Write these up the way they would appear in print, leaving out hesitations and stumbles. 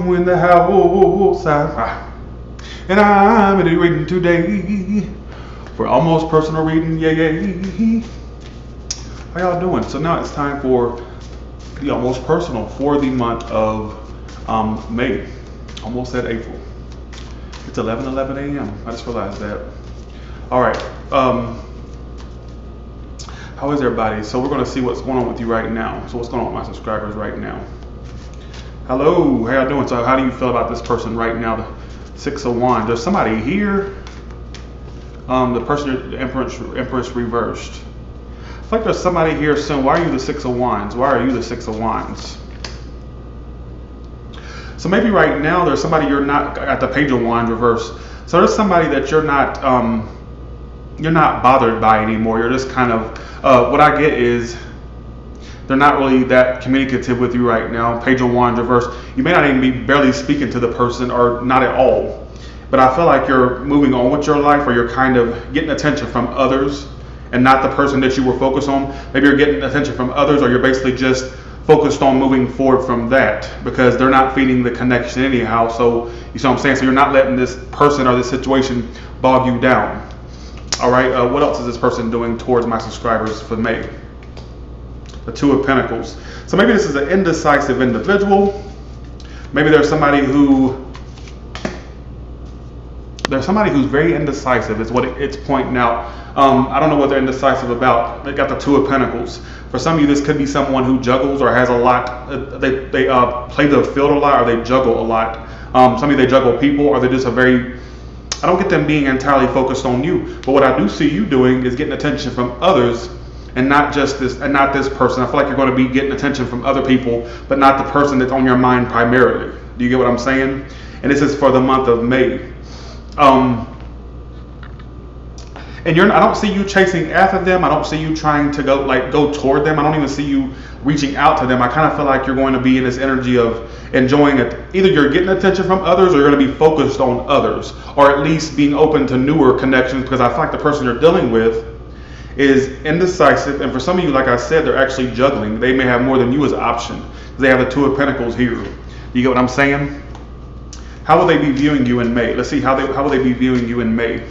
you in the house. And I'm in a reading today for almost personal reading. Yay. How y'all doing? So now it's time for the almost personal for the month of May. Almost said April. It's 11:11 a.m. I just realized that. All right. How is everybody? So we're going to see what's going on with you right now. So what's going on with my subscribers right now? Hello. How y'all doing? So how do you feel about this person right now? The Six of Wands. There's somebody here. The person, the Empress reversed. I feel like there's somebody here soon. Why are you the Six of Wands? Why are you the Six of Wands? So maybe right now there's somebody you're not at the Page of Wands reverse. So there's somebody that you're not bothered by anymore. You're just kind of what I get is they're not really that communicative with you right now. Page of Wands reverse. You may not even be barely speaking to the person or not at all. But I feel like you're moving on with your life, or you're kind of getting attention from others and not the person that you were focused on. Maybe you're getting attention from others, or you're basically just focused on moving forward from that because they're not feeding the connection anyhow. So you see what I'm saying? So you're not letting this person or this situation bog you down. All right. What else is this person doing towards my subscribers for May? The Two of Pentacles. So maybe this is an indecisive individual. Maybe there's somebody who's very indecisive is what it's pointing out. I don't know what they're indecisive about. They got the Two of Pentacles. For some of you, this could be someone who juggles or has a lot. They play the field a lot, or they juggle a lot. Some of you, they juggle people, or they're just I don't get them being entirely focused on you. But what I do see you doing is getting attention from others, and not this person. I feel like you're going to be getting attention from other people, but not the person that's on your mind primarily. Do you get what I'm saying? And this is for the month of May. And I don't see you chasing after them. I don't see you trying to go toward them. I don't even see you reaching out to them. I kind of feel like you're going to be in this energy of enjoying it. Either you're getting attention from others, or you're going to be focused on others, or at least being open to newer connections, because I feel like the person you're dealing with is indecisive. And for some of you, like I said, they're actually juggling. They may have more than you as an option. They have the Two of Pentacles here. You get what I'm saying? How will they be viewing you in May? Let's see, how will they be viewing you in May?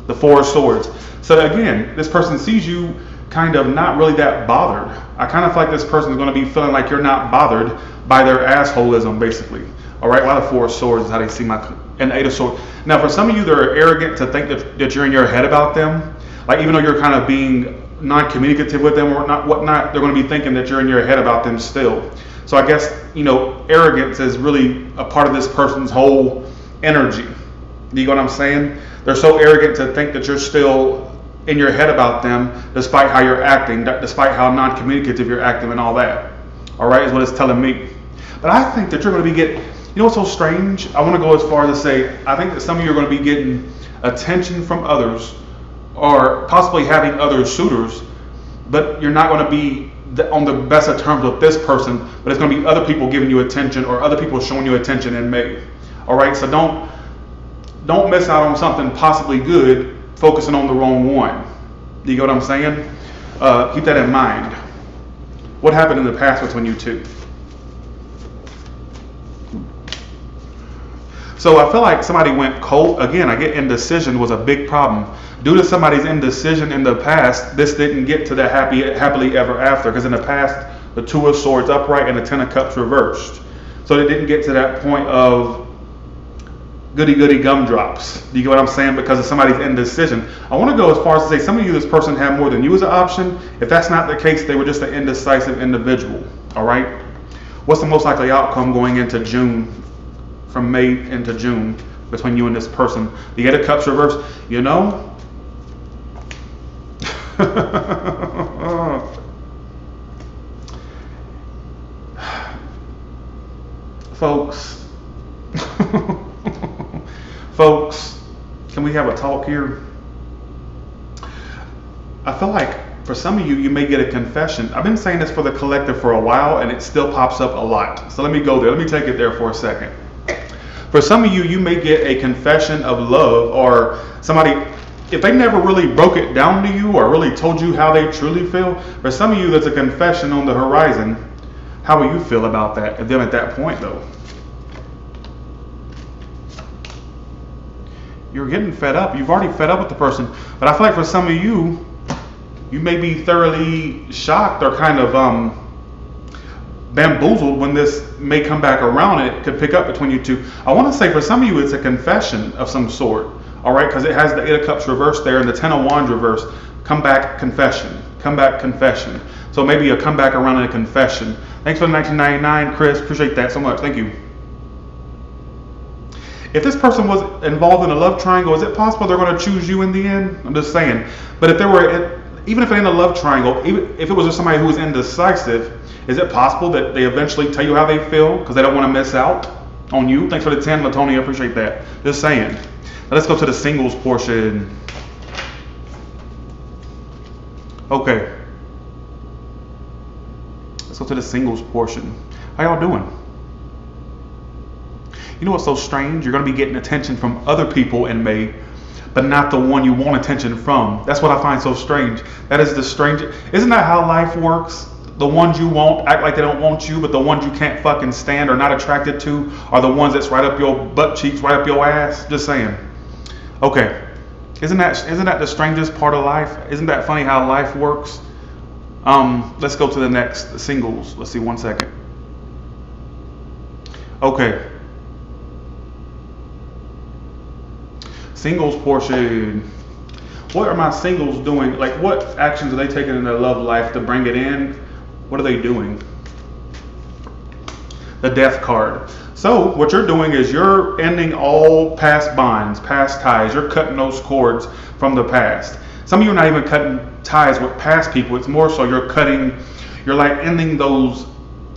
The Four of Swords. So again, this person sees you kind of not really that bothered. I kind of feel like this person is going to be feeling like you're not bothered by their assholism, basically. All right, why the Four of Swords is how they see and the Eight of Swords. Now, for some of you, they're arrogant to think that you're in your head about them. Like, even though you're kind of being non-communicative with them or whatnot, they're going to be thinking that you're in your head about them still. So I guess, arrogance is really a part of this person's whole energy. Do you get what I'm saying? They're so arrogant to think that you're still in your head about them, despite how you're acting, despite how non-communicative you're acting and all that. All right, is what it's telling me. But I think that you're going to be getting, what's so strange? I want to go as far as to say, I think that some of you are going to be getting attention from others, or possibly having other suitors, but you're not going to be on the best of terms with this person, but it's going to be other people giving you attention, or other people showing you attention in May. All right, so don't miss out on something possibly good focusing on the wrong one. Do you get what I'm saying? Keep that in mind. What happened in the past between you two? So I feel like somebody went cold. Again, I get indecision was a big problem. Due to somebody's indecision in the past, this didn't get to the happily ever after. Because in the past, the Two of Swords upright and the Ten of Cups reversed. So they didn't get to that point of goody gumdrops. Do you get what I'm saying? Because of somebody's indecision. I want to go as far as to say some of you, this person had more than you as an option. If that's not the case, they were just an indecisive individual. All right. What's the most likely outcome going into June, from May into June, between you and this person? The Eight of Cups reverse. Folks, can we have a talk here? I feel like for some of you, you may get a confession. I've been saying this for the collective for a while, and it still pops up a lot. So let me go there. Let me take it there for a second. For some of you, you may get a confession of love, or somebody, if they never really broke it down to you or really told you how they truly feel. For some of you, there's a confession on the horizon. How will you feel about that, them at that point, though? you're getting fed up. You've already fed up with the person. But I feel like for some of you, you may be thoroughly shocked or kind of bamboozled when this may come back around and it could pick up between you two. I want to say for some of you, it's a confession of some sort. All right, because it has the 8 of Cups reversed there and the 10 of Wands reversed. Come back, confession. Come back, confession. So maybe a come back around and a confession. Thanks for the 1999, Chris. Appreciate that so much. Thank you. If this person was involved in a love triangle, is it possible they're going to choose you in the end? I'm just saying. But if they were, even if it ain't a love triangle, even if it was just somebody who was indecisive, is it possible that they eventually tell you how they feel because they don't want to miss out on you? Thanks for the 10, Latonia. Appreciate that. Just saying. Now let's go to the singles portion. Okay. Let's go to the singles portion. How y'all doing? You know what's so strange? You're going to be getting attention from other people in May, but not the one you want attention from. That's what I find so strange. That is the strange. Isn't that how life works? The ones you want act like they don't want you, but the ones you can't fucking stand or not attracted to are the ones that's right up your butt cheeks, right up your ass. Just saying. Okay. Isn't that the strangest part of life? Isn't that funny how life works? Let's go to the next singles. Let's see, 1 second. Okay. Singles portion. What are my singles doing? Like, what actions are they taking in their love life to bring it in? What are they doing? The Death card. So what you're doing is you're ending all past bonds, past ties. You're cutting those cords from the past. Some of you are not even cutting ties with past people. It's more so you're like ending those,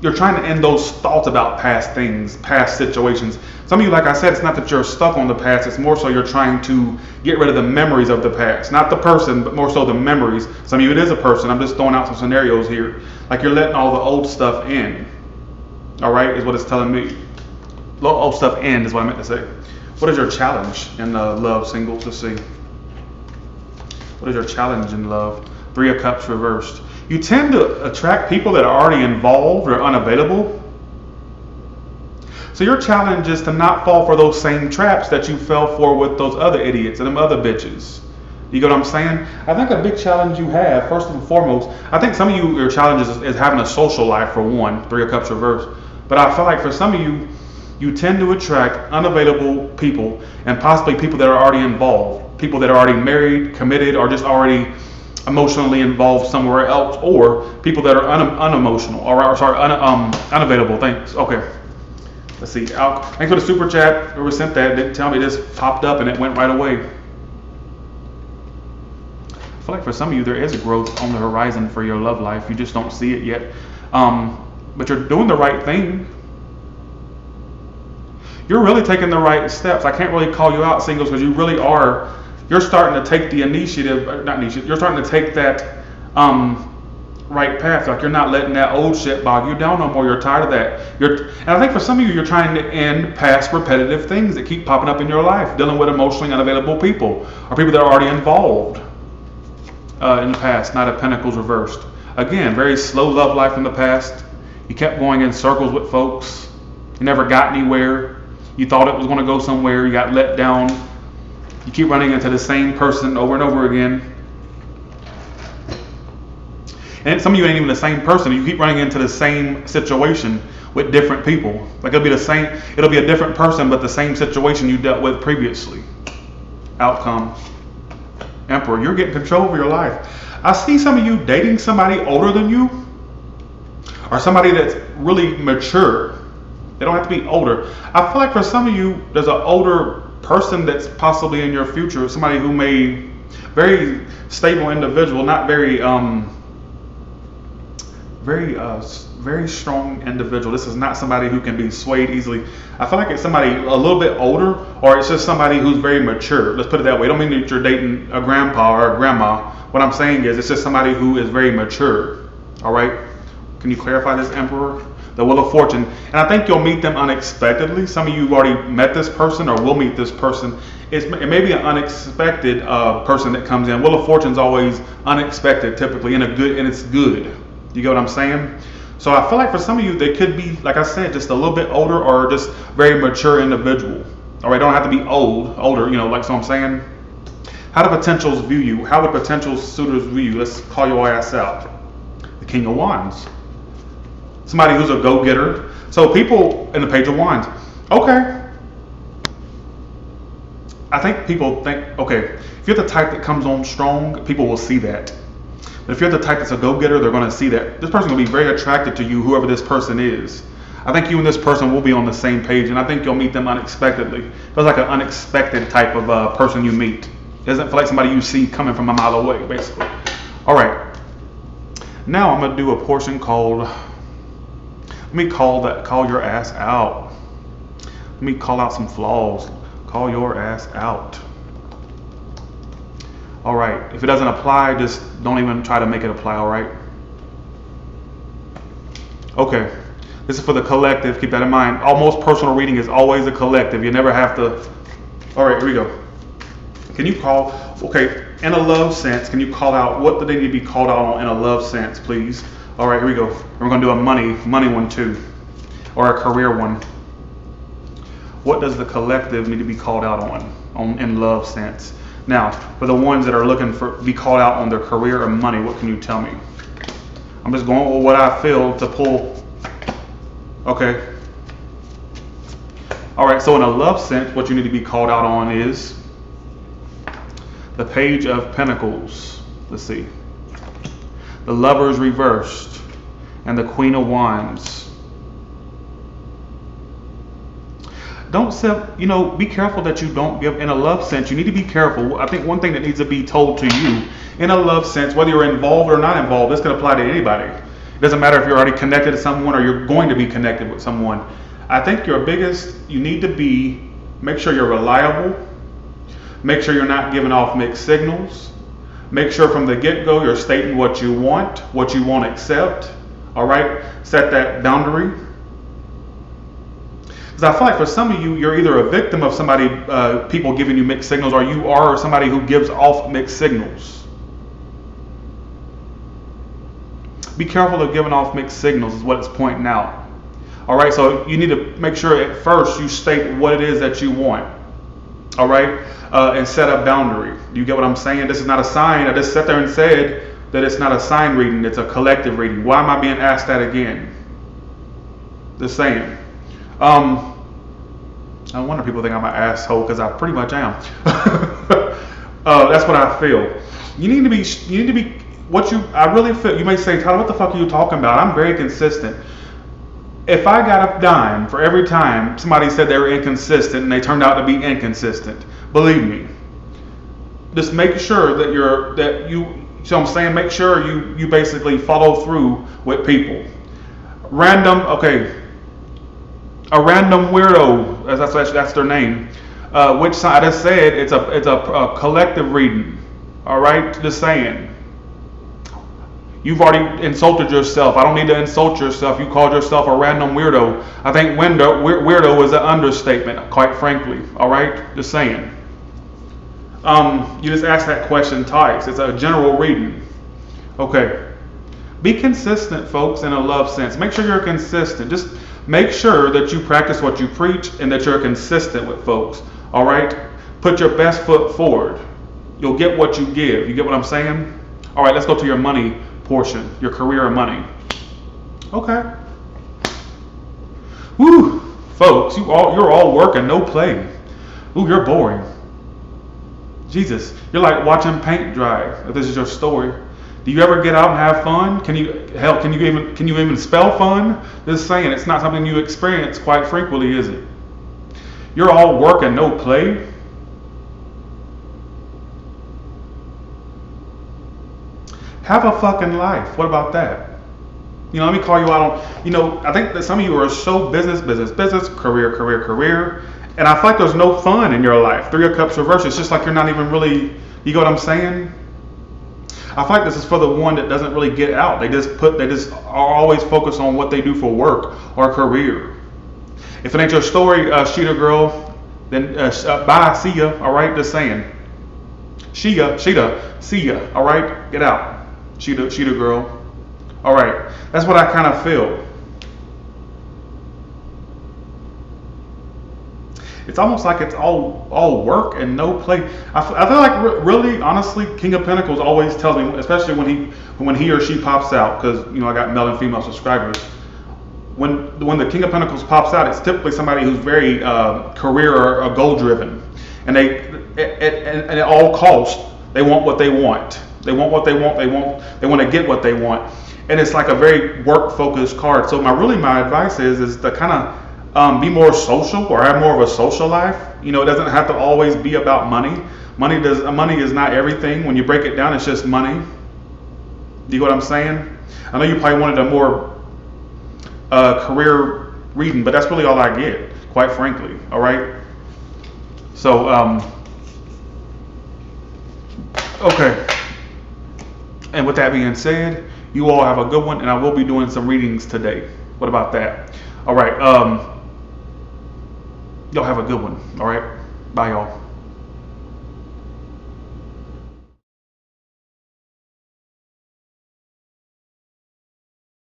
you're trying to end those thoughts about past things, past situations. Some of you, like I said, it's not that you're stuck on the past. It's more so you're trying to get rid of the memories of the past. Not the person, but more so the memories. Some of you, it is a person. I'm just throwing out some scenarios here. Like you're letting all the old stuff in. All right, is what it's telling me. Old stuff in is what I meant to say. What is your challenge in love, singles? Let's see. What is your challenge in love? 3 of Cups reversed. You tend to attract people that are already involved or unavailable. So your challenge is to not fall for those same traps that you fell for with those other idiots and them other bitches. You get what I'm saying? I think a big challenge you have, first and foremost, I think some of you, your challenge is having a social life for one, 3 of Cups reversed. But I feel like for some of you, you tend to attract unavailable people and possibly people that are already involved, people that are already married, committed, or just already emotionally involved somewhere else, or people that are unemotional, unavailable. Thanks. Okay. Let's see. Thanks for the super chat. Whoever sent that didn't tell me this popped up and it went right away. I feel like for some of you there is a growth on the horizon for your love life. You just don't see it yet. But you're doing the right thing. You're really taking the right steps. I can't really call you out, singles, because you really are. You're starting to take the initiative, you're starting to take that right path. Like you're not letting that old shit bog you down no more. You're tired of that. And I think for some of you, you're trying to end past repetitive things that keep popping up in your life, dealing with emotionally unavailable people or people that are already involved in the past. Knight of Pentacles reversed. Again, very slow love life in the past. You kept going in circles with folks. You never got anywhere. You thought it was going to go somewhere. You got let down. You keep running into the same person over and over again. And some of you ain't even the same person. You keep running into the same situation with different people. Like it'll be a different person, but the same situation you dealt with previously. Outcome. Emperor, you're getting control over your life. I see some of you dating somebody older than you, or somebody that's really mature. They don't have to be older. I feel like for some of you, there's an older person that's possibly in your future, somebody who may, very stable individual, not very strong individual. This is not somebody who can be swayed easily. I feel like it's somebody a little bit older, or it's just somebody who's very mature. Let's put it that way. I don't mean that you're dating a grandpa or a grandma. What I'm saying is it's just somebody who is very mature. All right? Can you clarify this, Emperor? The Wheel of Fortune. And I think you'll meet them unexpectedly. Some of you have already met this person or will meet this person. It may be an unexpected person that comes in. Wheel of Fortune's always unexpected, typically, and it's good. You get what I'm saying? So I feel like for some of you, they could be, like I said, just a little bit older or just very mature individual. All right, don't have to be older, like so I'm saying. How do potentials view you? How would potential suitors view you? Let's call your ass out. The King of Wands. Somebody who's a go-getter. So people in the Page of Wands. Okay. I think people think, okay, if you're the type that comes on strong, people will see that. But if you're the type that's a go-getter, they're going to see that. This person will be very attracted to you, whoever this person is. I think you and this person will be on the same page, and I think you'll meet them unexpectedly. It feels like an unexpected type of person you meet. It doesn't feel like somebody you see coming from a mile away, basically. All right. Now I'm going to do a portion called, let me call your ass out. Let me call out some flaws. Call your ass out. All right. If it doesn't apply, just don't even try to make it apply, all right? Okay. This is for the collective. Keep that in mind. Almost personal reading is always a collective. You never have to. All right, here we go. Can you call, okay, in a love sense, can you call out, what do they need to be called out on in a love sense, please? All right, here we go. We're going to do a money one too, or a career one. What does the collective need to be called out on in love sense? Now, for the ones that are looking for be called out on their career or money, what can you tell me? I'm just going with what I feel to pull. Okay. All right, so in a love sense, what you need to be called out on is the Page of Pentacles. Let's see. The Lovers reversed and the Queen of Wands. Don't be careful that you don't give, in a love sense, you need to be careful. I think one thing that needs to be told to you in a love sense, whether you're involved or not involved, this can apply to anybody. It doesn't matter if you're already connected to someone or you're going to be connected with someone. I think you need to make sure you're reliable. Make sure you're not giving off mixed signals. Make sure from the get-go you're stating what you want, what you won't accept. All right? Set that boundary. Because I feel like for some of you, you're either a victim of somebody, people giving you mixed signals, or you are somebody who gives off mixed signals. Be careful of giving off mixed signals is what it's pointing out. All right, so you need to make sure at first you state what it is that you want. All right, and set a boundary. You get what I'm saying? This is not a sign. I just sat there and said that it's not a sign reading, it's a collective reading. Why am I being asked that again? Just saying. I wonder if people think I'm an asshole, because I pretty much am. That's what I feel. You need to be I really feel. You may say, Tyler, what the fuck are you talking about? I'm very consistent. If I got a dime for every time somebody said they were inconsistent and they turned out to be inconsistent, believe me, just make sure so I'm saying, make sure you basically follow through with people. A random weirdo, that's their name. Which side I just said it's a collective reading. All right, just saying. You've already insulted yourself. I don't need to insult yourself. You called yourself a random weirdo. I think weirdo is an understatement, quite frankly. All right, just saying. You just asked that question twice. It's a general reading. Okay. Be consistent, folks, in a love sense. Make sure you're consistent. Just make sure that you practice what you preach and that you're consistent with folks. All right? Put your best foot forward. You'll get what you give. You get what I'm saying? All right, let's go to your money portion, your career and money. Okay. Woo, folks, you're all working, no play. Ooh, you're boring. Jesus, you're like watching paint dry. If this is your story, do you ever get out and have fun? Can you even spell fun? Just saying, it's not something you experience quite frequently, is it? You're all working, no play. Have a fucking life. What about that? Let me call you out on, I think that some of you are so business, career. And I feel like there's no fun in your life. 3 of Cups reversed. It's just like you're not even really, you get what I'm saying? I feel like this is for the one that doesn't really get out. They just are always focused on what they do for work or career. If it ain't your story, Sheeta girl, then bye, see ya, all right? Just saying. Sheeta, see ya, all right? Get out. Sheeta girl. All right, that's what I kind of feel. it's almost like it's all work and no play. I feel like really, honestly, King of Pentacles always tells me, especially when he or she pops out, because I got male and female subscribers. When the King of Pentacles pops out, it's typically somebody who's very career or goal driven, and at all costs they want what they want. They want what they want. They want to get what they want, and it's like a very work focused card. So my advice is to kind of be more social or have more of a social life. It doesn't have to always be about money. Money is not everything. When you break it down, it's just money. Do you get what I'm saying? I know you probably wanted a more career reading, but that's really all I get, quite frankly. All right. So okay. And with that being said, you all have a good one, and I will be doing some readings today. What about that? All right. Y'all have a good one. All right. Bye, y'all.